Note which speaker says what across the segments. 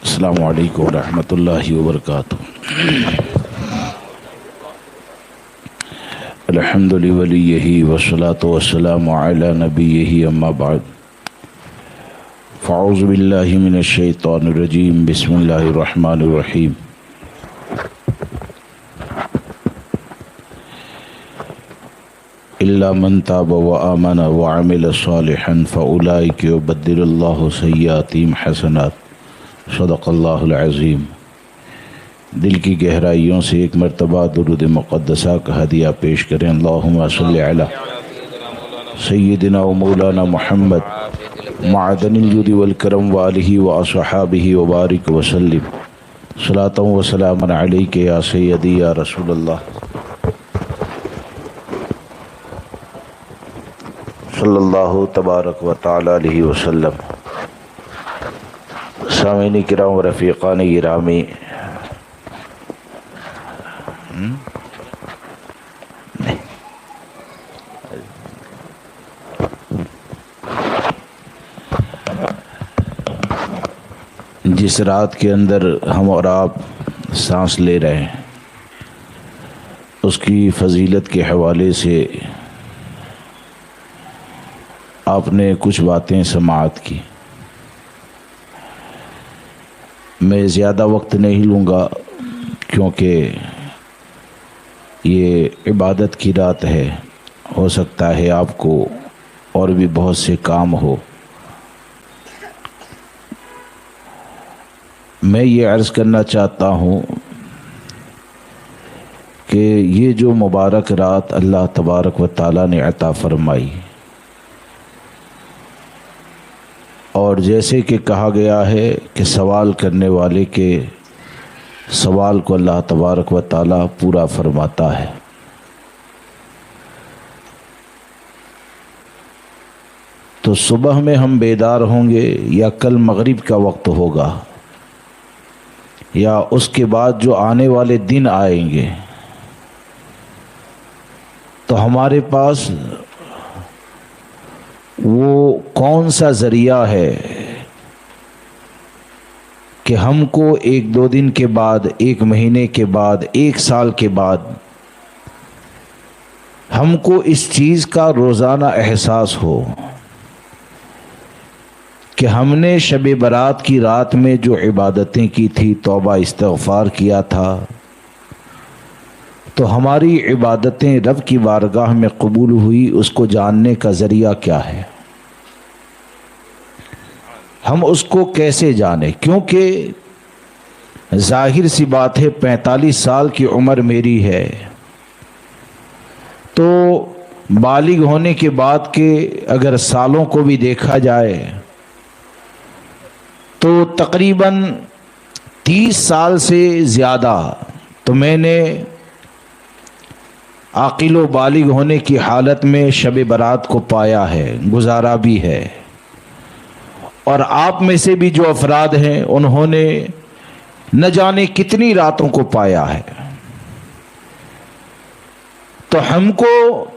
Speaker 1: السلام علیکم ورحمۃ اللہ وبرکاتہ۔ الحمد لولیہ والصلاة والسلام علی نبیہ اما بعد، فاعوذ باللہ من الشیطان الرجیم، بسم اللہ الرحمن الرحیم۔ الا من تاب وآمن وعمل صالحا فاولئک یبدل اللہ سیئاتہم حسنات، صدق اللہ العظیم۔ دل کی گہرائیوں سے ایک مرتبہ درود مقدسہ کا ہدیہ پیش کریں۔ اللہم صلی علی سیدنا و مولانا محمد معدن الجود والکرم وآلہ واصحابہ وبارک وسلم، صلاۃ و سلام علیک یا سیدی یا رسول اللہ صلی اللہ تبارک و تعالی علیہ وسلم۔ سامعین کرام و رفیقان گرامی، جس رات کے اندر ہم اور آپ سانس لے رہے ہیں، اس کی فضیلت کے حوالے سے آپ نے کچھ باتیں سماعت کی۔ میں زیادہ وقت نہیں لوں گا کیونکہ یہ عبادت کی رات ہے، ہو سکتا ہے آپ کو اور بھی بہت سے کام ہو۔ میں یہ عرض کرنا چاہتا ہوں کہ یہ جو مبارک رات اللہ تبارک و تعالیٰ نے عطا فرمائی، اور جیسے کہ کہا گیا ہے کہ سوال کرنے والے کے سوال کو اللہ تبارک و تعالیٰ پورا فرماتا ہے، تو صبح میں ہم بیدار ہوں گے یا کل مغرب کا وقت ہوگا یا اس کے بعد جو آنے والے دن آئیں گے، تو ہمارے پاس وہ کون سا ذریعہ ہے کہ ہم کو ایک دو دن کے بعد، ایک مہینے کے بعد، ایک سال کے بعد ہم کو اس چیز کا روزانہ احساس ہو کہ ہم نے شب برات کی رات میں جو عبادتیں کی تھی، توبہ استغفار کیا تھا، تو ہماری عبادتیں رب کی بارگاہ میں قبول ہوئی، اس کو جاننے کا ذریعہ کیا ہے؟ ہم اس کو کیسے جانیں؟ کیونکہ ظاہر سی بات ہے 45 سال کی عمر میری ہے، تو بالغ ہونے کے بعد کے اگر سالوں کو بھی دیکھا جائے تو تقریباً 30 سال سے زیادہ تو میں نے عاقل و بالغ ہونے کی حالت میں شب برات کو پایا ہے، گزارا بھی ہے۔ اور آپ میں سے بھی جو افراد ہیں انہوں نے نہ جانے کتنی راتوں کو پایا ہے۔ تو ہم کو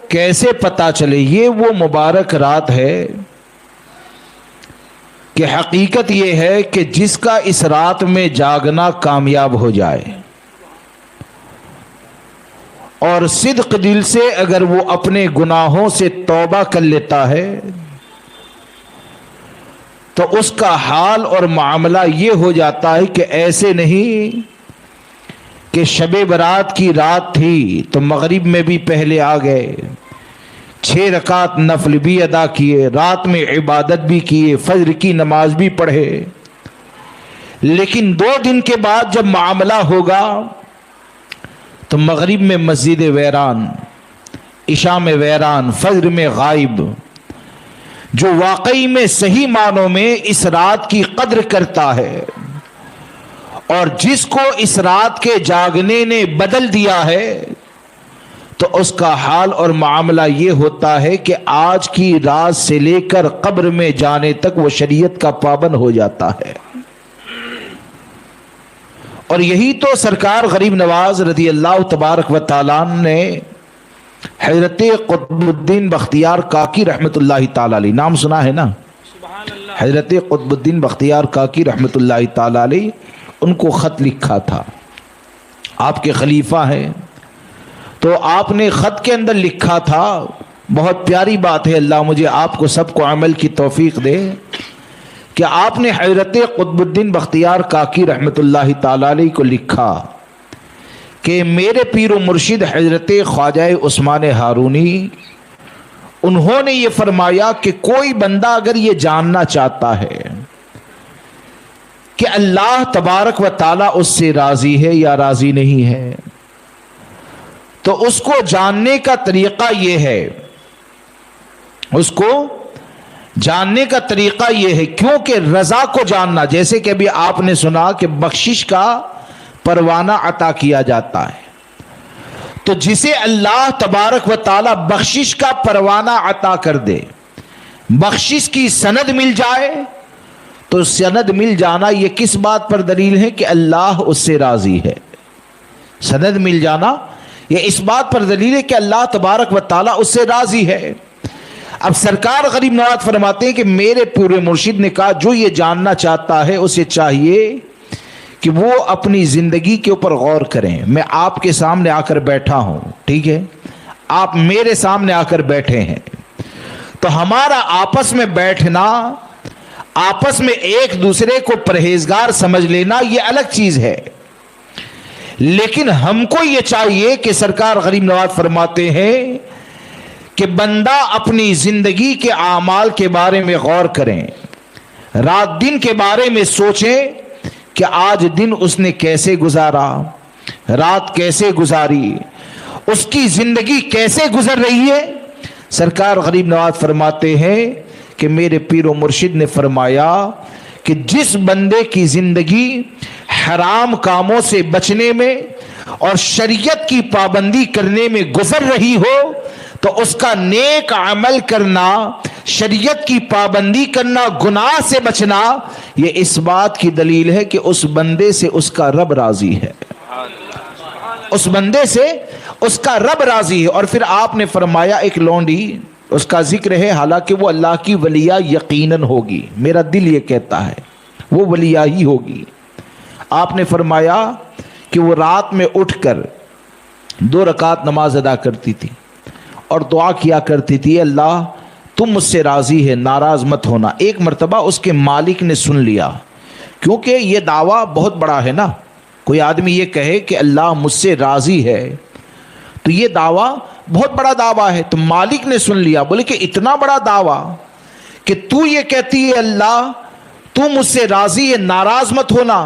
Speaker 1: کیسے پتہ چلے؟ یہ وہ مبارک رات ہے کہ حقیقت یہ ہے کہ جس کا اس رات میں جاگنا کامیاب ہو جائے اور صدق دل سے اگر وہ اپنے گناہوں سے توبہ کر لیتا ہے، تو اس کا حال اور معاملہ یہ ہو جاتا ہے کہ ایسے نہیں کہ شب برات کی رات تھی تو مغرب میں بھی پہلے آ گئے، 6 رکعت نفل بھی ادا کیے، رات میں عبادت بھی کیے، فجر کی نماز بھی پڑھے، لیکن 2 دن کے بعد جب معاملہ ہوگا تو مغرب میں مسجد ویران، عشاء میں ویران، فجر میں غائب۔ جو واقعی میں صحیح معنوں میں اس رات کی قدر کرتا ہے اور جس کو اس رات کے جاگنے نے بدل دیا ہے، تو اس کا حال اور معاملہ یہ ہوتا ہے کہ آج کی رات سے لے کر قبر میں جانے تک وہ شریعت کا پابند ہو جاتا ہے۔ اور یہی تو سرکار غریب نواز رضی اللہ تبارک و تعالیٰ نے حضرت قطب الدین بختیار کاکی رحمت اللہ تعالی علیہ، نام سنا ہے نا؟ سبحان اللہ۔ حضرت قطب الدین بختیار کاکی رحمۃ اللہ تعالی علیہ ان کو خط لکھا تھا، آپ کے خلیفہ ہیں، تو آپ نے خط کے اندر لکھا تھا، بہت پیاری بات ہے، اللہ مجھے آپ کو سب کو عمل کی توفیق دے، کہ آپ نے حضرت قطب الدین بختیار کاکی رحمۃ اللہ تعالی علیہ کو لکھا کہ میرے پیر و مرشد حضرت خواجہ عثمان ہارونی، انہوں نے یہ فرمایا کہ کوئی بندہ اگر یہ جاننا چاہتا ہے کہ اللہ تبارک و تعالیٰ اس سے راضی ہے یا راضی نہیں ہے، تو اس کو جاننے کا طریقہ یہ ہے، اس کو جاننے کا طریقہ یہ ہے، کیونکہ رضا کو جاننا، جیسے کہ ابھی آپ نے سنا کہ بخشش کا پروانہ عطا کیا جاتا ہے، تو جسے اللہ تبارک و تعالی بخشش کا پروانہ عطا کر دے، بخشش کی سند مل جائے، تو سند مل جانا یہ کس بات پر دلیل ہے کہ اللہ اس سے راضی ہے؟ سند مل جانا یہ اس بات پر دلیل ہے کہ اللہ تبارک و تعالی اس سے راضی ہے۔ اب سرکار غریب نواز فرماتے ہیں کہ میرے پورے مرشد نے کہا جو یہ جاننا چاہتا ہے اسے چاہیے کہ وہ اپنی زندگی کے اوپر غور کریں۔ میں آپ کے سامنے آ کر بیٹھا ہوں، ٹھیک ہے، آپ میرے سامنے آ کر بیٹھے ہیں، تو ہمارا آپس میں بیٹھنا، آپس میں ایک دوسرے کو پرہیزگار سمجھ لینا یہ الگ چیز ہے، لیکن ہم کو یہ چاہیے کہ سرکار غریب نواز فرماتے ہیں کہ بندہ اپنی زندگی کے اعمال کے بارے میں غور کریں، رات دن کے بارے میں سوچیں کہ آج دن اس نے کیسے گزارا، رات کیسے گزاری، اس کی زندگی کیسے گزر رہی ہے۔ سرکار غریب نواز فرماتے ہیں کہ میرے پیر و مرشد نے فرمایا کہ جس بندے کی زندگی حرام کاموں سے بچنے میں اور شریعت کی پابندی کرنے میں گزر رہی ہو، تو اس کا نیک عمل کرنا، شریعت کی پابندی کرنا، گناہ سے بچنا، یہ اس بات کی دلیل ہے کہ اس بندے سے اس کا رب راضی ہے، اس بندے سے اس کا رب راضی ہے۔ اور پھر آپ نے فرمایا ایک لونڈی، اس کا ذکر ہے، حالانکہ وہ اللہ کی ولیہ یقیناً ہوگی، میرا دل یہ کہتا ہے وہ ولیہ ہی ہوگی۔ آپ نے فرمایا کہ وہ رات میں اٹھ کر 2 رکعت نماز ادا کرتی تھی اور دعا کیا کرتی تھی، اللہ تم مجھ سے راضی ہے، ناراض مت ہونا۔ ایک مرتبہ اس کے مالک نے سن لیا، کیونکہ یہ دعویٰ بہت بڑا ہے نا، کوئی آدمی یہ کہے کہ اللہ مجھ سے راضی ہے تو یہ دعویٰ بہت بڑا دعویٰ ہے۔ تو مالک نے سن لیا، بولے کہ اتنا بڑا دعویٰ کہ تو یہ کہتی ہے اللہ تو مجھ سے راضی ہے، ناراض مت ہونا،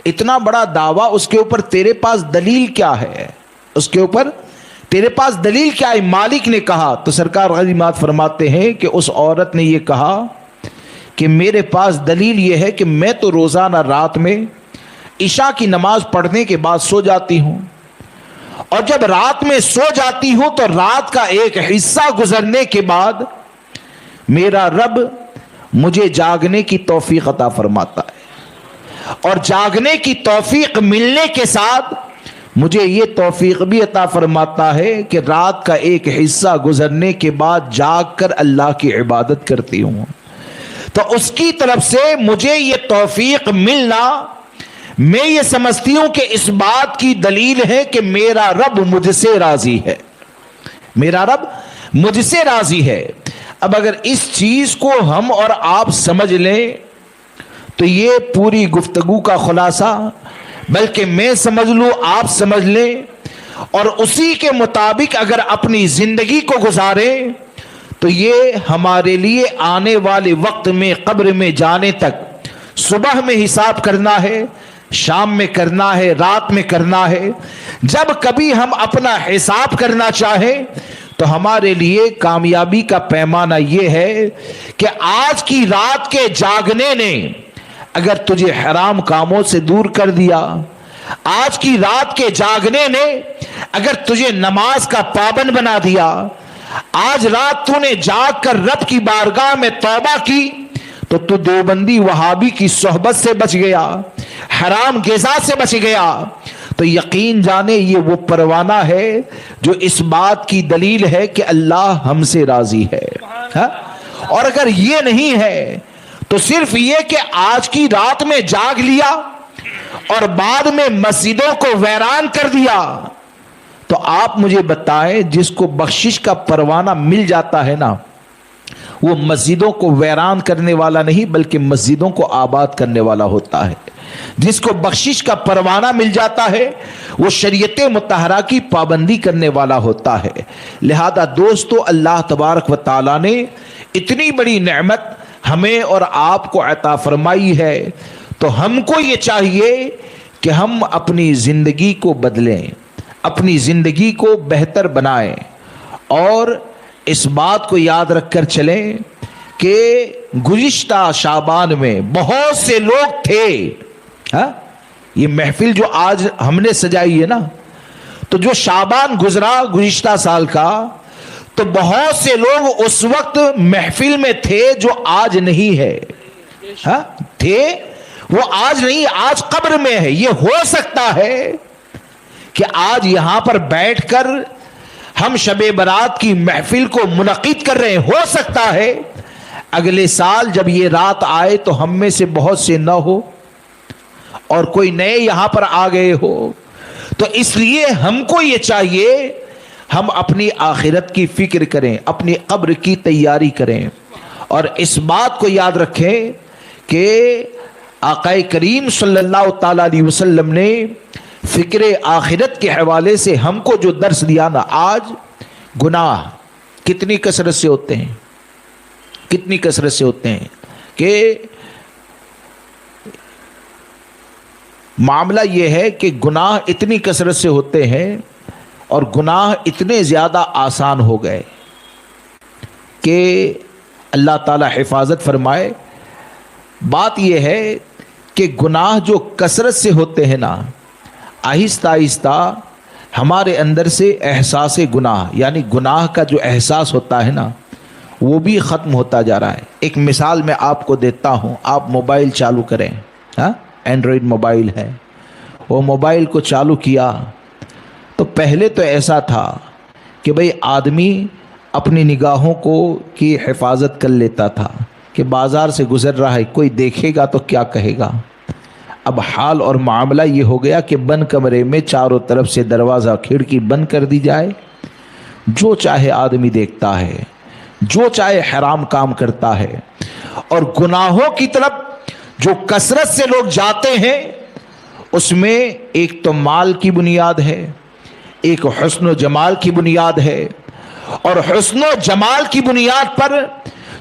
Speaker 1: اتنا بڑا دعویٰ، اس کے اوپر تیرے پاس دلیل کیا ہے؟ اس کے اوپر تیرے پاس دلیل کیا ہے؟ مالک نے کہا تو سرکار غریب نواز فرماتے ہیں کہ اس عورت نے یہ کہا کہ میرے پاس دلیل یہ ہے کہ میں تو روزانہ رات میں عشاء کی نماز پڑھنے کے بعد سو جاتی ہوں، اور جب رات میں سو جاتی ہوں تو رات کا ایک حصہ گزرنے کے بعد میرا رب مجھے جاگنے کی توفیق عطا فرماتا ہے، اور جاگنے کی توفیق ملنے کے ساتھ مجھے یہ توفیق بھی عطا فرماتا ہے کہ رات کا ایک حصہ گزرنے کے بعد جاگ کر اللہ کی عبادت کرتی ہوں۔ تو اس کی طرف سے مجھے یہ توفیق ملنا، میں یہ سمجھتی ہوں کہ اس بات کی دلیل ہے کہ میرا رب مجھ سے راضی ہے، میرا رب مجھ سے راضی ہے۔ اب اگر اس چیز کو ہم اور آپ سمجھ لیں تو یہ پوری گفتگو کا خلاصہ، بلکہ میں سمجھ لوں، آپ سمجھ لیں، اور اسی کے مطابق اگر اپنی زندگی کو گزاریں تو یہ ہمارے لیے آنے والے وقت میں قبر میں جانے تک صبح میں حساب کرنا ہے، شام میں کرنا ہے، رات میں کرنا ہے۔ جب کبھی ہم اپنا حساب کرنا چاہیں تو ہمارے لیے کامیابی کا پیمانہ یہ ہے کہ آج کی رات کے جاگنے نے اگر تجھے حرام کاموں سے دور کر دیا، آج کی رات کے جاگنے نے اگر تجھے نماز کا پابند بنا دیا، آج رات تو نے جاگ کر رب کی بارگاہ میں توبہ کی تو تو دیوبندی وہابی کی صحبت سے بچ گیا، حرام غذا سے بچ گیا، تو یقین جانے یہ وہ پروانہ ہے جو اس بات کی دلیل ہے کہ اللہ ہم سے راضی ہے۔ اور اگر یہ نہیں ہے تو صرف یہ کہ آج کی رات میں جاگ لیا اور بعد میں مسجدوں کو ویران کر دیا، تو آپ مجھے بتائیں جس کو بخشش کا پروانہ مل جاتا ہے نا، وہ مسجدوں کو ویران کرنے والا نہیں بلکہ مسجدوں کو آباد کرنے والا ہوتا ہے۔ جس کو بخشش کا پروانہ مل جاتا ہے وہ شریعت مطہرہ کی پابندی کرنے والا ہوتا ہے۔ لہذا دوستو، اللہ تبارک و تعالیٰ نے اتنی بڑی نعمت ہمیں اور آپ کو عطا فرمائی ہے، تو ہم کو یہ چاہیے کہ ہم اپنی زندگی کو بدلیں، اپنی زندگی کو بہتر بنائیں، اور اس بات کو یاد رکھ کر چلیں کہ گزشتہ شعبان میں بہت سے لوگ تھے، یہ محفل جو آج ہم نے سجائی ہے نا، تو جو شعبان گزرا گزشتہ سال کا، تو بہت سے لوگ اس وقت محفل میں تھے جو آج نہیں ہے، تھے وہ آج نہیں، آج قبر میں ہے۔ یہ ہو سکتا ہے کہ آج یہاں پر بیٹھ کر ہم شب برات کی محفل کو منعقد کر رہے ہیں، ہو سکتا ہے اگلے سال جب یہ رات آئے تو ہم میں سے بہت سے نہ ہو اور کوئی نئے یہاں پر آ گئے ہو۔ تو اس لیے ہم کو یہ چاہیے ہم اپنی آخرت کی فکر کریں، اپنی قبر کی تیاری کریں، اور اس بات کو یاد رکھیں کہ آقا کریم صلی اللہ تعالی علیہ وسلم نے فکر آخرت کے حوالے سے ہم کو جو درس دیا نا، آج گناہ کتنی کثرت سے ہوتے ہیں، کتنی کثرت سے ہوتے ہیں کہ معاملہ یہ ہے کہ گناہ اتنی کثرت سے ہوتے ہیں اور گناہ اتنے زیادہ آسان ہو گئے کہ اللہ تعالی حفاظت فرمائے۔ بات یہ ہے کہ گناہ جو کثرت سے ہوتے ہیں نا، آہستہ آہستہ ہمارے اندر سے احساس گناہ، یعنی گناہ کا جو احساس ہوتا ہے نا، وہ بھی ختم ہوتا جا رہا ہے۔ ایک مثال میں آپ کو دیتا ہوں، آپ موبائل چالو کریں، اینڈرائڈ موبائل ہے، وہ موبائل کو چالو کیا تو پہلے تو ایسا تھا کہ بھئی آدمی اپنی نگاہوں کو کی حفاظت کر لیتا تھا کہ بازار سے گزر رہا ہے کوئی دیکھے گا تو کیا کہے گا۔ اب حال اور معاملہ یہ ہو گیا کہ بند کمرے میں چاروں طرف سے دروازہ کھڑکی بند کر دی جائے، جو چاہے آدمی دیکھتا ہے، جو چاہے حرام کام کرتا ہے، اور گناہوں کی طرف جو کثرت سے لوگ جاتے ہیں اس میں ایک تو مال کی بنیاد ہے، ایک حسن و جمال کی بنیاد ہے، اور حسن و جمال کی بنیاد پر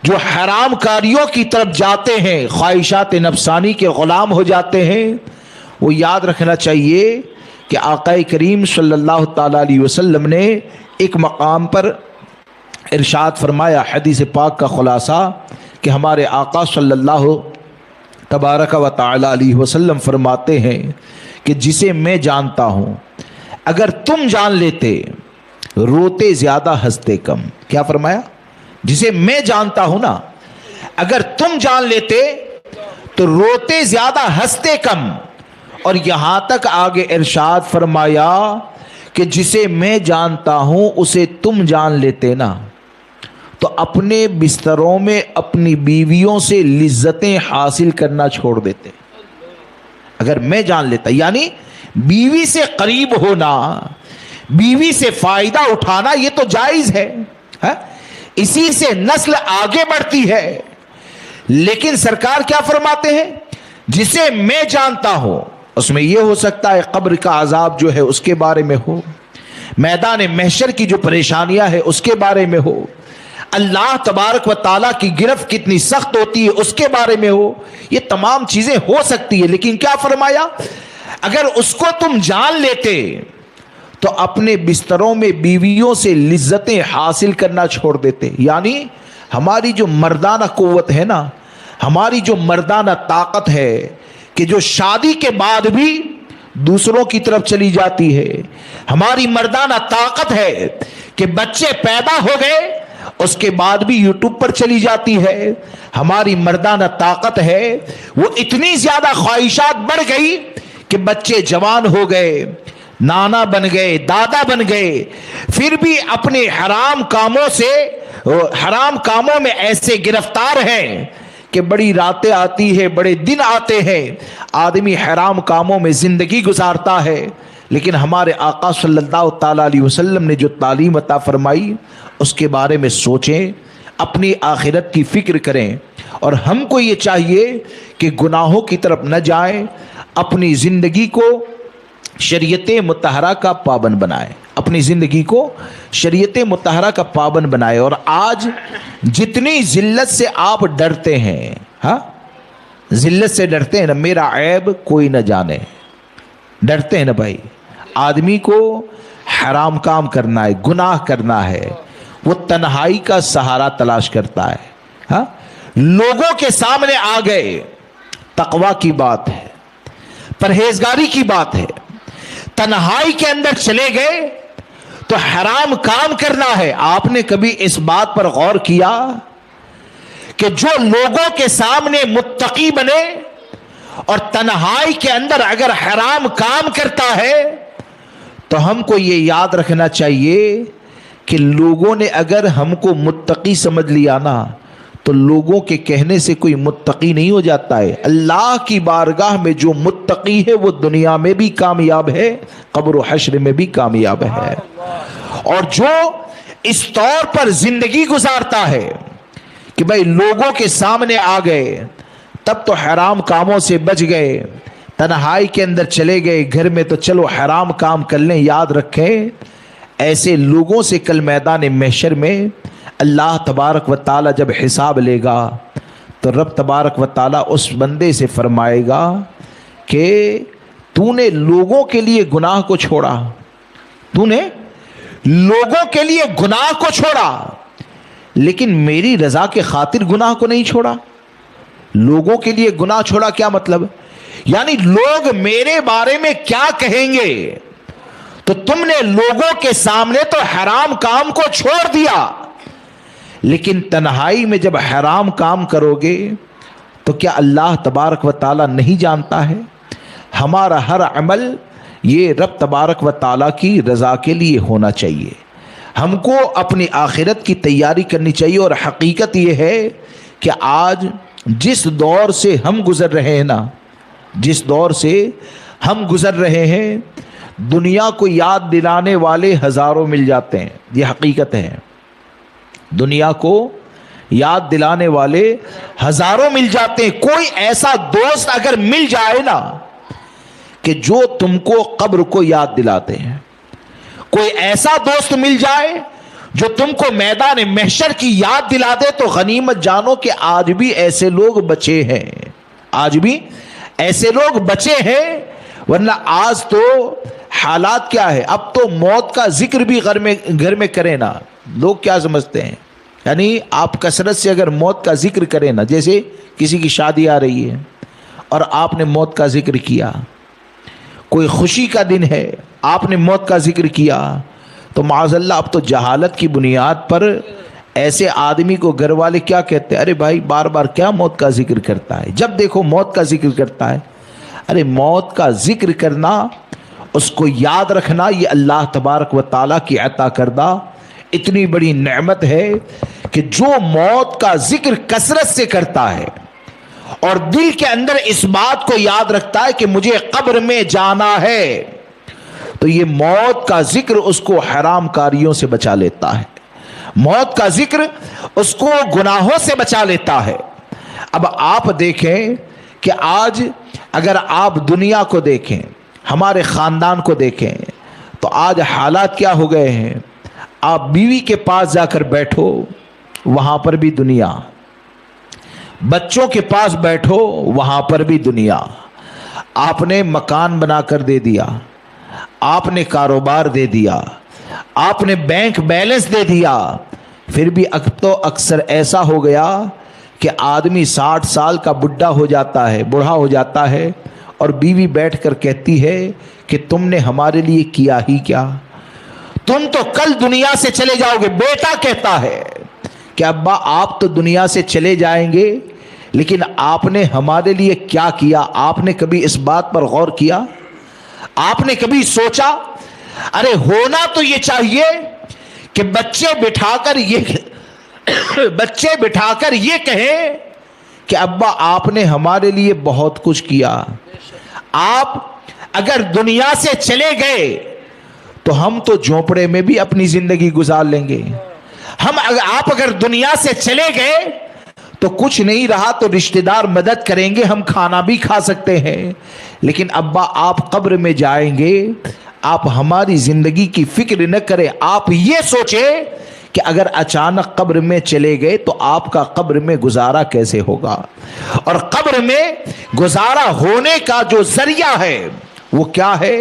Speaker 1: جو حرام کاریوں کی طرف جاتے ہیں، خواہشات نفسانی کے غلام ہو جاتے ہیں۔ وہ یاد رکھنا چاہیے کہ آقا کریم صلی اللہ تعالی علیہ وسلم نے ایک مقام پر ارشاد فرمایا، حدیث پاک کا خلاصہ، کہ ہمارے آقا صلی اللہ تبارک و تعالی علیہ وسلم فرماتے ہیں کہ جسے میں جانتا ہوں اگر تم جان لیتے روتے زیادہ ہنستے کم۔ کیا فرمایا؟ جسے میں جانتا ہوں نا، اگر تم جان لیتے تو روتے زیادہ ہنستے کم، اور یہاں تک آگے ارشاد فرمایا کہ جسے میں جانتا ہوں اسے تم جان لیتے نا تو اپنے بستروں میں اپنی بیویوں سے لذتیں حاصل کرنا چھوڑ دیتے۔ اگر میں جان لیتا، یعنی بیوی سے قریب ہونا، بیوی سے فائدہ اٹھانا، یہ تو جائز ہے، اسی سے نسل آگے بڑھتی ہے۔ لیکن سرکار کیا فرماتے ہیں؟ جسے میں جانتا ہوں، اس میں یہ ہو سکتا ہے قبر کا عذاب جو ہے اس کے بارے میں ہو، میدان محشر کی جو پریشانیاں ہیں اس کے بارے میں ہو، اللہ تبارک و تعالیٰ کی گرفت کتنی سخت ہوتی ہے اس کے بارے میں ہو، یہ تمام چیزیں ہو سکتی ہے۔ لیکن کیا فرمایا؟ اگر اس کو تم جان لیتے تو اپنے بستروں میں بیویوں سے لذتیں حاصل کرنا چھوڑ دیتے۔ یعنی ہماری جو مردانہ قوت ہے نا، ہماری جو مردانہ طاقت ہے کہ جو شادی کے بعد بھی دوسروں کی طرف چلی جاتی ہے، ہماری مردانہ طاقت ہے کہ بچے پیدا ہو گئے اس کے بعد بھی یوٹیوب پر چلی جاتی ہے، ہماری مردانہ طاقت ہے وہ اتنی زیادہ خواہشات بڑھ گئی کہ بچے جوان ہو گئے، نانا بن گئے، دادا بن گئے، پھر بھی اپنے حرام کاموں میں ایسے گرفتار ہیں کہ بڑی راتیں آتی ہے، بڑے دن آتے ہیں، آدمی حرام کاموں میں زندگی گزارتا ہے، لیکن ہمارے آقا صلی اللہ تعالیٰ علیہ وسلم نے جو تعلیم عطا فرمائی اس کے بارے میں سوچیں، اپنی آخرت کی فکر کریں، اور ہم کو یہ چاہیے کہ گناہوں کی طرف نہ جائیں، اپنی زندگی کو شریعت مطہرہ کا پابند بنائیں، اپنی زندگی کو شریعت مطہرہ کا پابند بنائے۔ اور آج جتنی ذلت سے آپ ڈرتے ہیں، ہاں ذلت سے ڈرتے ہیں نا، میرا عیب کوئی نہ جانے، ڈرتے ہیں نا بھائی، آدمی کو حرام کام کرنا ہے، گناہ کرنا ہے، وہ تنہائی کا سہارا تلاش کرتا ہے، ہاں لوگوں کے سامنے آ گئے، تقوی کی بات ہے، پرہیزگاری کی بات ہے، تنہائی کے اندر چلے گئے تو حرام کام کرنا ہے۔ آپ نے کبھی اس بات پر غور کیا کہ جو لوگوں کے سامنے متقی بنے اور تنہائی کے اندر اگر حرام کام کرتا ہے تو ہم کو یہ یاد رکھنا چاہیے کہ لوگوں نے اگر ہم کو متقی سمجھ لیا نا تو لوگوں کے کہنے سے کوئی متقی نہیں ہو جاتا ہے۔ اللہ کی بارگاہ میں جو متقی ہے وہ دنیا میں بھی کامیاب ہے، قبر و حشر میں بھی کامیاب ہے۔ اور جو اس طور پر زندگی گزارتا ہے کہ بھائی لوگوں کے سامنے آ گئے تب تو حرام کاموں سے بچ گئے، تنہائی کے اندر چلے گئے گھر میں تو چلو حرام کام کر لیں، یاد رکھیں ایسے لوگوں سے کل میدان محشر میں اللہ تبارک و تعالی جب حساب لے گا تو رب تبارک و تعالی اس بندے سے فرمائے گا کہ تو نے لوگوں کے لیے گناہ کو چھوڑا، تو نے لوگوں کے لیے گناہ کو چھوڑا لیکن میری رضا کے خاطر گناہ کو نہیں چھوڑا۔ لوگوں کے لیے گناہ چھوڑا کیا مطلب؟ یعنی لوگ میرے بارے میں کیا کہیں گے، تو تم نے لوگوں کے سامنے تو حرام کام کو چھوڑ دیا، لیکن تنہائی میں جب حرام کام کرو گے تو کیا اللہ تبارک و تعالی نہیں جانتا ہے؟ ہمارا ہر عمل یہ رب تبارک و تعالی کی رضا کے لیے ہونا چاہیے۔ ہم کو اپنی آخرت کی تیاری کرنی چاہیے، اور حقیقت یہ ہے کہ آج جس دور سے ہم گزر رہے ہیں نا، جس دور سے ہم گزر رہے ہیں، دنیا کو یاد دلانے والے ہزاروں مل جاتے ہیں، یہ حقیقت ہے۔ دنیا کو یاد دلانے والے ہزاروں مل جاتے ہیں، کوئی ایسا دوست اگر مل جائے نا کہ جو تم کو قبر کو یاد دلاتے ہیں، کوئی ایسا دوست مل جائے جو تم کو میدان محشر کی یاد دلا دے تو غنیمت جانو کہ آج بھی ایسے لوگ بچے ہیں، آج بھی ایسے لوگ بچے ہیں۔ ورنہ آج تو حالات کیا ہے، اب تو موت کا ذکر بھی گھر میں کرے نا، لوگ کیا سمجھتے ہیں، یعنی آپ کثرت سے اگر موت کا ذکر کریں نا، جیسے کسی کی شادی آ رہی ہے اور آپ نے موت کا ذکر کیا، کوئی خوشی کا دن ہے آپ نے موت کا ذکر کیا، تو معاذ اللہ اب تو جہالت کی بنیاد پر ایسے آدمی کو گھر والے کیا کہتے ہیں، ارے بھائی بار بار کیا موت کا ذکر کرتا ہے، جب دیکھو موت کا ذکر کرتا ہے۔ ارے موت کا ذکر کرنا، اس کو یاد رکھنا، یہ اللہ تبارک و تعالیٰ کی عطا کردہ اتنی بڑی نعمت ہے کہ جو موت کا ذکر کثرت سے کرتا ہے اور دل کے اندر اس بات کو یاد رکھتا ہے کہ مجھے قبر میں جانا ہے، تو یہ موت کا ذکر اس کو حرام کاریوں سے بچا لیتا ہے، موت کا ذکر اس کو گناہوں سے بچا لیتا ہے۔ اب آپ دیکھیں کہ آج اگر آپ دنیا کو دیکھیں، ہمارے خاندان کو دیکھیں، تو آج حالات کیا ہو گئے ہیں، آپ بیوی کے پاس جا کر بیٹھو وہاں پر بھی دنیا، بچوں کے پاس بیٹھو وہاں پر بھی دنیا، آپ نے مکان بنا کر دے دیا، آپ نے کاروبار دے دیا، آپ نے بینک بیلنس دے دیا، پھر بھی اب تو اکثر ایسا ہو گیا کہ آدمی 60 سال کا بڈھا ہو جاتا ہے، بوڑھا ہو جاتا ہے، اور بیوی بیٹھ کر کہتی ہے کہ تم نے ہمارے لیے کیا ہی کیا، تم تو کل دنیا سے چلے جاؤ گے۔ بیٹا کہتا ہے کہ ابا آپ تو دنیا سے چلے جائیں گے، لیکن آپ نے ہمارے لیے کیا کیا؟ آپ نے کبھی اس بات پر غور کیا؟ آپ نے کبھی سوچا؟ ارے ہونا تو یہ چاہیے کہ بچے بٹھا کر یہ کہیں کہ ابا آپ نے ہمارے لیے بہت کچھ کیا، آپ اگر دنیا سے چلے گئے تو ہم تو جھونپڑے میں بھی اپنی زندگی گزار لیں گے، آپ اگر دنیا سے چلے گئے تو کچھ نہیں رہا تو رشتہ دار مدد کریں گے، ہم کھانا بھی کھا سکتے ہیں، لیکن ابا آپ قبر میں جائیں گے، آپ ہماری زندگی کی فکر نہ کریں، آپ یہ سوچیں کہ اگر اچانک قبر میں چلے گئے تو آپ کا قبر میں گزارا کیسے ہوگا، اور قبر میں گزارا ہونے کا جو ذریعہ ہے وہ کیا ہے؟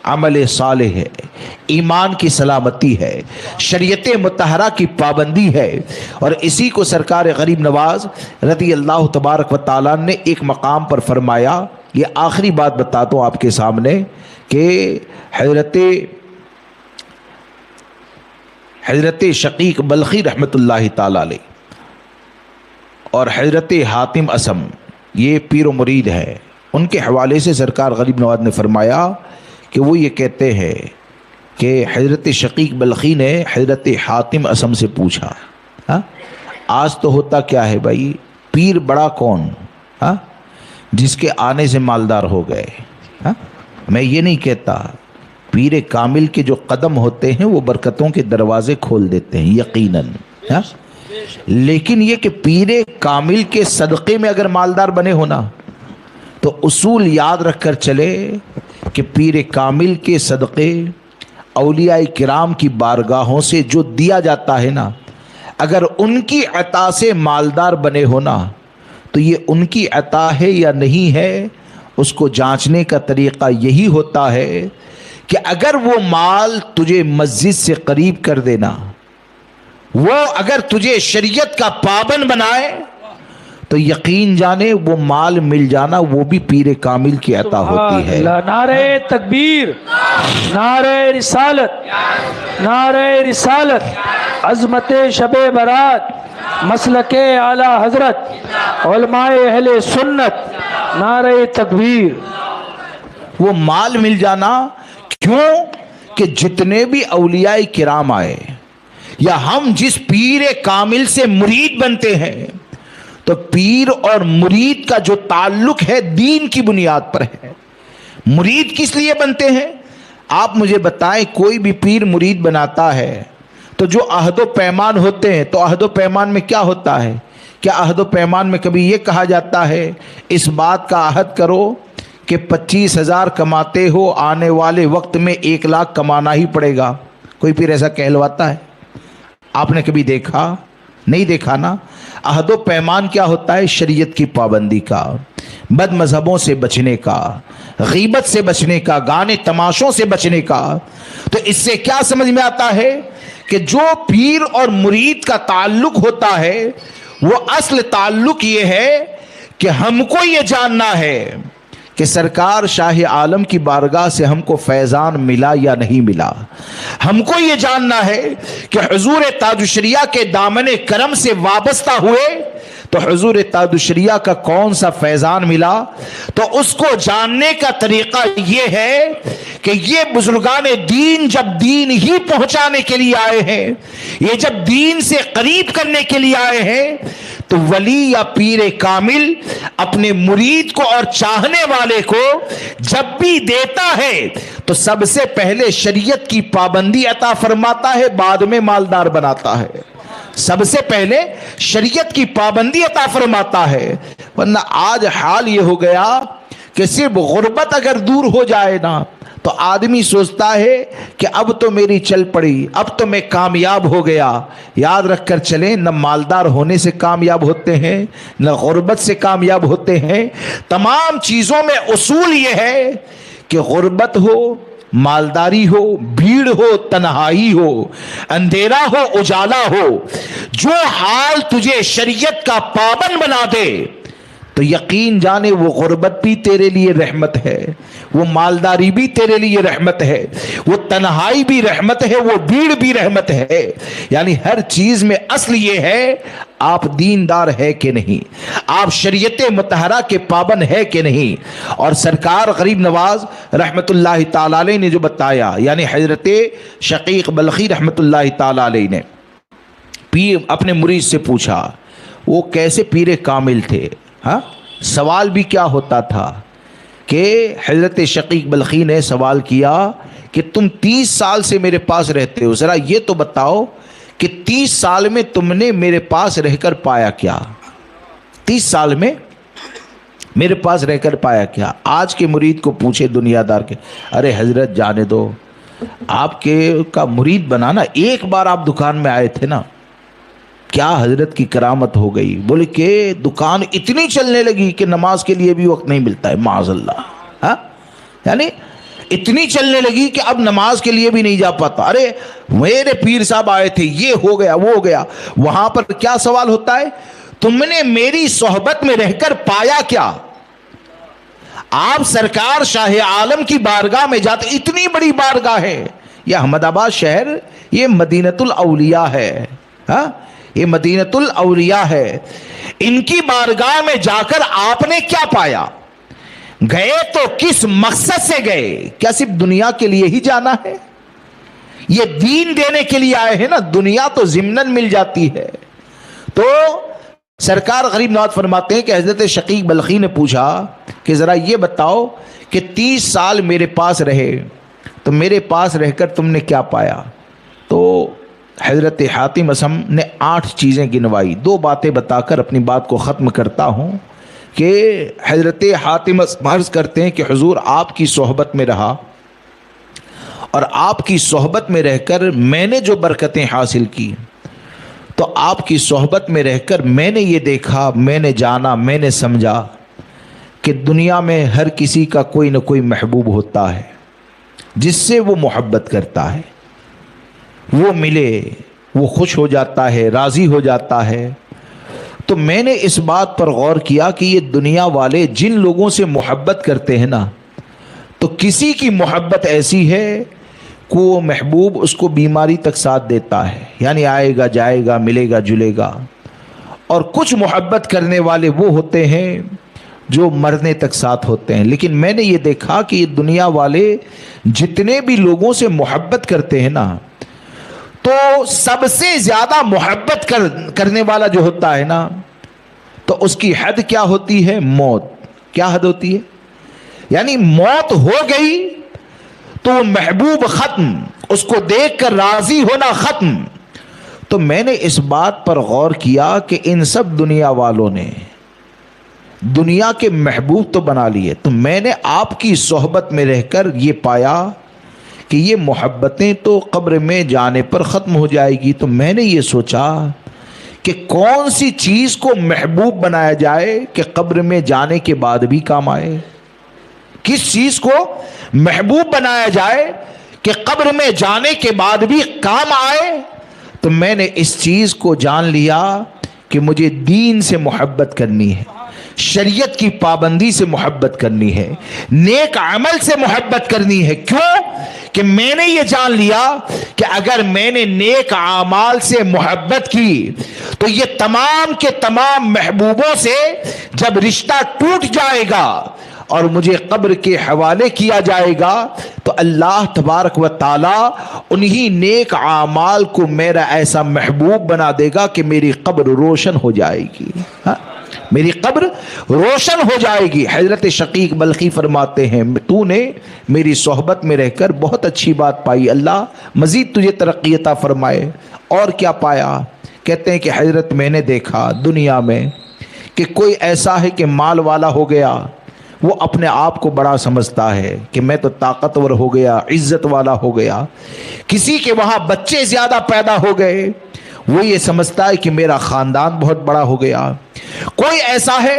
Speaker 1: عمل صالح ہے، ایمان کی سلامتی ہے، شریعت مطہرہ کی پابندی ہے، اور اسی کو سرکار غریب نواز رضی اللہ تبارک و تعالیٰ نے ایک مقام پر فرمایا۔ یہ آخری بات بتاتا ہوں آپ کے سامنے کہ حضرت شقیق بلخی رحمت اللہ تعالی علیہ اور حضرت حاتم اسم، یہ پیر و مرید ہیں، ان کے حوالے سے سرکار غریب نواز نے فرمایا کہ وہ یہ کہتے ہیں کہ حضرت شقیق بلخی نے حضرت حاتم اسم سے پوچھا، آج تو ہوتا کیا ہے بھائی، پیر بڑا کون، جس کے آنے سے مالدار ہو گئے؟ میں یہ نہیں کہتا، پیر کامل کے جو قدم ہوتے ہیں وہ برکتوں کے دروازے کھول دیتے ہیں یقیناً، لیکن یہ کہ پیر کامل کے صدقے میں اگر مالدار بنے ہونا تو اصول یاد رکھ کر چلے کہ پیر کامل کے صدقے اولیاء کرام کی بارگاہوں سے جو دیا جاتا ہے نا، اگر ان کی عطا سے مالدار بنے ہونا تو یہ ان کی عطا ہے یا نہیں ہے، اس کو جانچنے کا طریقہ یہی ہوتا ہے کہ اگر وہ مال تجھے مسجد سے قریب کر دینا، وہ اگر تجھے شریعت کا پابند بنائے تو یقین جانے وہ مال مل جانا وہ بھی پیر کامل کی عطا ہوتی ہے۔
Speaker 2: نعرہ تکبیر، نعرہ رسالت، نعرہ رسالت، عظمت شب برات، مسلک اعلی حضرت، علماء اہل سنت، نعرہ تکبیر۔
Speaker 1: وہ مال مل جانا کیوں کہ جتنے بھی اولیاء کرام آئے یا ہم جس پیر کامل سے مرید بنتے ہیں تو پیر اور مرید کا جو تعلق ہے دین کی بنیاد پر ہے۔ مرید کس لیے بنتے ہیں؟ آپ مجھے بتائیں، کوئی بھی پیر مرید بناتا ہے تو جو عہد و پیمان ہوتے ہیں، تو عہد و پیمان میں کیا ہوتا ہے؟ کیا عہد و پیمان میں کبھی یہ کہا جاتا ہے اس بات کا عہد کرو کہ 25,000 کماتے ہو، آنے والے وقت میں 1 لاکھ کمانا ہی پڑے گا؟ کوئی پیر ایسا کہلواتا ہے؟ آپ نے کبھی دیکھا؟ نہیں دیکھا نا۔ عہد و پیمان کیا ہوتا ہے؟ شریعت کی پابندی کا، بد مذہبوں سے بچنے کا، غیبت سے بچنے کا، گانے تماشوں سے بچنے کا۔ تو اس سے کیا سمجھ میں آتا ہے کہ جو پیر اور مرید کا تعلق ہوتا ہے وہ اصل تعلق یہ ہے کہ ہم کو یہ جاننا ہے کہ سرکار شاہ عالم کی بارگاہ سے ہم کو فیضان ملا یا نہیں ملا، ہم کو یہ جاننا ہے کہ حضور تاج الشریعہ کے دامن کرم سے وابستہ ہوئے تو حضور تاج الشریعہ کا کون سا فیضان ملا۔ تو اس کو جاننے کا طریقہ یہ ہے کہ یہ بزرگان دین جب دین ہی پہنچانے کے لیے آئے ہیں، یہ جب دین سے قریب کرنے کے لیے آئے ہیں، تو ولی یا پیر کامل اپنے مرید کو اور چاہنے والے کو جب بھی دیتا ہے تو سب سے پہلے شریعت کی پابندی عطا فرماتا ہے، بعد میں مالدار بناتا ہے۔ سب سے پہلے شریعت کی پابندی عطا فرماتا ہے، ورنہ آج حال یہ ہو گیا کہ صرف غربت اگر دور ہو جائے نا تو آدمی سوچتا ہے کہ اب تو میری چل پڑی، اب تو میں کامیاب ہو گیا۔ یاد رکھ کر چلیں، نہ مالدار ہونے سے کامیاب ہوتے ہیں نہ غربت سے کامیاب ہوتے ہیں۔ تمام چیزوں میں اصول یہ ہے کہ غربت ہو، مالداری ہو، بھیڑ ہو، تنہائی ہو، اندھیرا ہو، اجالا ہو، جو حال تجھے شریعت کا پابند بنا دے تو یقین جانے وہ غربت بھی تیرے لیے رحمت ہے، وہ مالداری بھی تیرے لیے رحمت ہے، وہ تنہائی بھی رحمت ہے، وہ بھیڑ بھی رحمت ہے۔ یعنی ہر چیز میں اصل یہ ہے آپ دیندار ہے کہ نہیں، آپ شریعت مطہرہ کے پابند ہے کہ نہیں۔ اور سرکار غریب نواز رحمت اللہ تعالی علیہ نے جو بتایا، یعنی حضرت شقیق بلخی رحمت اللہ تعالی علیہ نے اپنے مرید سے پوچھا، وہ کیسے پیر کامل تھے؟ ہاں سوال بھی کیا ہوتا تھا کہ حضرت شقیق بلخی نے سوال کیا کہ تم 30 سال سے میرے پاس رہتے ہو، ذرا یہ تو بتاؤ کہ 30 سال میں تم نے میرے پاس رہ کر پایا کیا؟ 30 سال میں میرے پاس رہ کر پایا کیا؟ آج کے مرید کو پوچھے دنیا دار کے، ارے حضرت جانے دو، آپ کے کا مرید بنانا، ایک بار آپ دکان میں آئے تھے نا، کیا حضرت کی کرامت ہو گئی؟ بولے کہ دکان اتنی چلنے لگی کہ نماز کے لیے بھی وقت نہیں ملتا ہے، معاذ اللہ. ہاں یعنی اتنی چلنے لگی کہ اب نماز کے لیے بھی نہیں جا پاتا. ارے میرے پیر صاحب آئے تھے، یہ ہو گیا وہ ہو گیا. وہاں پر کیا سوال ہوتا ہے؟ تم نے میری صحبت میں رہ کر پایا کیا؟ آپ سرکار شاہ عالم کی بارگاہ میں جاتے، اتنی بڑی بارگاہ ہے، یہ احمد آباد شہر، یہ مدینۃ الاولیاء ہے. ہاں یہ مدینۃ الاولیاء ہے. ان کی بارگاہ میں جا کر آپ نے کیا پایا؟ گئے تو کس مقصد سے گئے؟ کیا صرف دنیا کے لیے ہی جانا ہے؟ یہ دین دینے کے لیے آئے ہیں نا، دنیا تو ضمناً مل جاتی ہے. تو سرکار غریب نواز فرماتے ہیں کہ حضرت شقیق بلخی نے پوچھا کہ ذرا یہ بتاؤ کہ 30 سال میرے پاس رہے تو میرے پاس رہ کر تم نے کیا پایا؟ تو حضرت حاتم اصم نے 8 چیزیں گنوائی. 2 باتیں بتا کر اپنی بات کو ختم کرتا ہوں کہ حضرت حاتم عرض کرتے ہیں کہ حضور آپ کی صحبت میں رہا اور آپ کی صحبت میں رہ کر میں نے جو برکتیں حاصل کی، تو آپ کی صحبت میں رہ کر میں نے یہ دیکھا، میں نے جانا، میں نے سمجھا کہ دنیا میں ہر کسی کا کوئی نہ کوئی محبوب ہوتا ہے جس سے وہ محبت کرتا ہے، وہ ملے وہ خوش ہو جاتا ہے، راضی ہو جاتا ہے. تو میں نے اس بات پر غور کیا کہ یہ دنیا والے جن لوگوں سے محبت کرتے ہیں نا، تو کسی کی محبت ایسی ہے کہ وہ محبوب اس کو بیماری تک ساتھ دیتا ہے، یعنی آئے گا جائے گا ملے گا جلے گا. اور کچھ محبت کرنے والے وہ ہوتے ہیں جو مرنے تک ساتھ ہوتے ہیں. لیکن میں نے یہ دیکھا کہ یہ دنیا والے جتنے بھی لوگوں سے محبت کرتے ہیں نا، تو سب سے زیادہ محبت کرنے والا جو ہوتا ہے نا، تو اس کی حد کیا ہوتی ہے؟ موت. کیا حد ہوتی ہے؟ یعنی موت ہو گئی تو وہ محبوب ختم، اس کو دیکھ کر راضی ہونا ختم. تو میں نے اس بات پر غور کیا کہ ان سب دنیا والوں نے دنیا کے محبوب تو بنا لیے، تو میں نے آپ کی صحبت میں رہ کر یہ پایا کہ یہ محبتیں تو قبر میں جانے پر ختم ہو جائے گی. تو میں نے یہ سوچا کہ کون سی چیز کو محبوب بنایا جائے کہ قبر میں جانے کے بعد بھی کام آئے؟ کس چیز کو محبوب بنایا جائے کہ قبر میں جانے کے بعد بھی کام آئے؟ تو میں نے اس چیز کو جان لیا کہ مجھے دین سے محبت کرنی ہے، شریعت کی پابندی سے محبت کرنی ہے، نیک عمل سے محبت کرنی ہے. کیوں؟ کہ میں نے یہ جان لیا کہ اگر میں نے نیک اعمال سے محبت کی تو یہ تمام کے تمام محبوبوں سے جب رشتہ ٹوٹ جائے گا اور مجھے قبر کے حوالے کیا جائے گا تو اللہ تبارک و تعالی انہی نیک اعمال کو میرا ایسا محبوب بنا دے گا کہ میری قبر روشن ہو جائے گی. میری قبر روشن ہو جائے گی. حضرت شقیق بلخی فرماتے ہیں تو نے میری صحبت میں رہ کر بہت اچھی بات پائی، اللہ مزید تجھے ترقی عطا فرمائے. اور کیا پایا؟ کہتے ہیں کہ حضرت میں نے دیکھا دنیا میں کہ کوئی ایسا ہے کہ مال والا ہو گیا، وہ اپنے آپ کو بڑا سمجھتا ہے کہ میں تو طاقتور ہو گیا، عزت والا ہو گیا. کسی کے وہاں بچے زیادہ پیدا ہو گئے، وہ یہ سمجھتا ہے کہ میرا خاندان بہت بڑا ہو گیا. کوئی ایسا ہے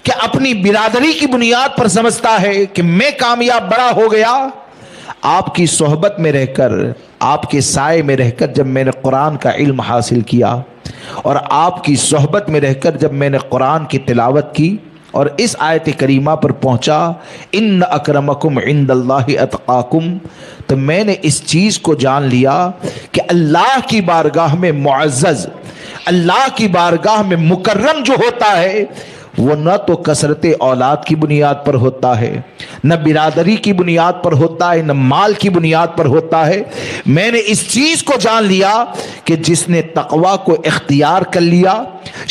Speaker 1: کہ اپنی برادری کی بنیاد پر سمجھتا ہے کہ میں کامیاب بڑا ہو گیا. آپ کی صحبت میں رہ کر، آپ کے سائے میں رہ کر جب میں نے قرآن کا علم حاصل کیا اور آپ کی صحبت میں رہ کر جب میں نے قرآن کی تلاوت کی اور اس آیت کریمہ پر پہنچا ان اکرمکم عند اللہ اتقاکم، تو میں نے اس چیز کو جان لیا کہ اللہ کی بارگاہ میں معزز، اللہ کی بارگاہ میں مکرم جو ہوتا ہے وہ نہ تو کثرت اولاد کی بنیاد پر ہوتا ہے، نہ برادری کی بنیاد پر ہوتا ہے، نہ مال کی بنیاد پر ہوتا ہے. میں نے اس چیز کو جان لیا کہ جس نے تقوی کو اختیار کر لیا،